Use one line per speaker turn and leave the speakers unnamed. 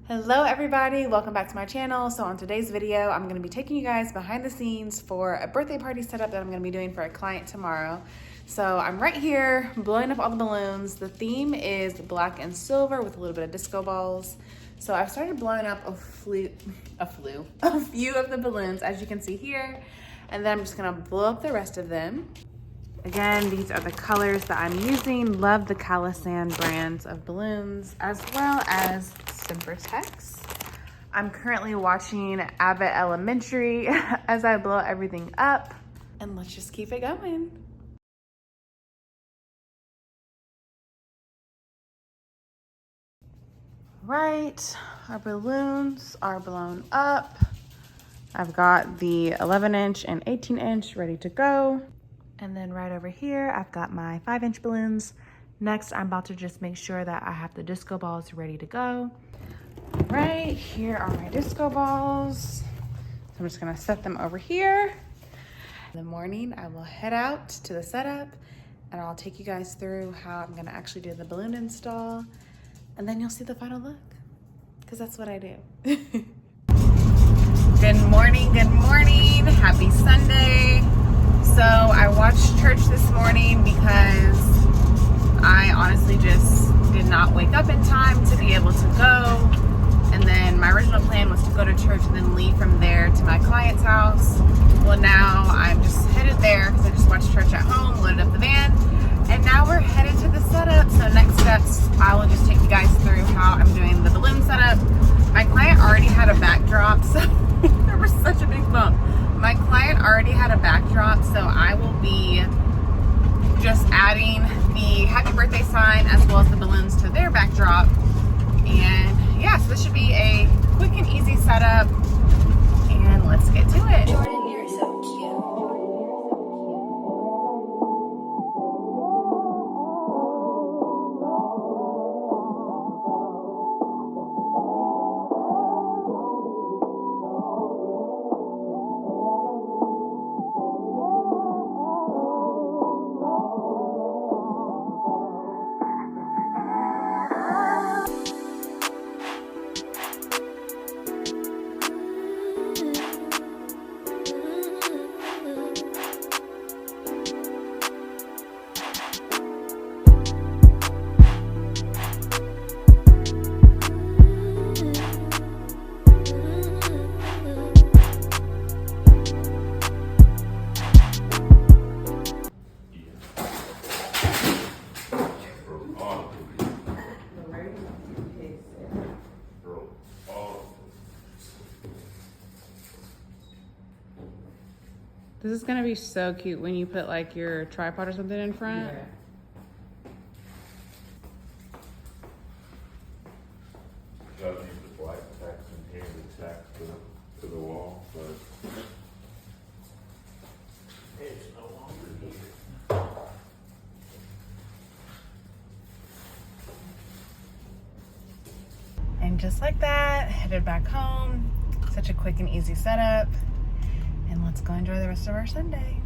Hello everybody, welcome back to my channel. So on today's video, I'm gonna be taking you guys behind the scenes for a birthday party setup that I'm gonna be doing for a client tomorrow. So I'm right here blowing up all the balloons. The theme is black and silver with a little bit of disco balls. So I've started blowing up a few of the balloons, as you can see here. And then I'm just gonna blow up the rest of them. Again, these are the colors that I'm using. Love the Calisan brands of balloons, as well as Text. I'm currently watching Abbott Elementary as I blow everything up, and let's just keep it going. Right, our balloons are blown up. I've got the 11-inch and 18-inch ready to go. And then right over here, I've got my 5-inch balloons. Next, I'm about to just make sure that I have the disco balls ready to go. Right, here are my disco balls. So I'm just gonna set them over here. In the morning, I will head out to the setup and I'll take you guys through how I'm gonna actually do the balloon install. And then you'll see the final look, because that's what I do. Good morning, happy Sunday. So I watched church this morning because I honestly just did not wake up in time to be able to go. And then my original plan was to go to church and then leave from there to my client's house. Well, now I'm just headed there because I just watched church at home, loaded up the van, and now we're headed to the setup. So next steps, I will just take you guys through how I'm doing the balloon setup. My client already had a backdrop, so there was such a big bump. My client already had a backdrop, so I will be just adding the happy birthday sign as well as the balloons to their backdrop. And yeah, so this should be a quick and easy setup, and let's get to it.
Jordan, you're so cute.
This is gonna be so cute when you put like your tripod or something in front.
Yeah. That means the black tacks and here the tack to the wall, but it's no longer needed.
And just like that, headed back home. Such a quick and easy setup. And let's go enjoy the rest of our Sunday.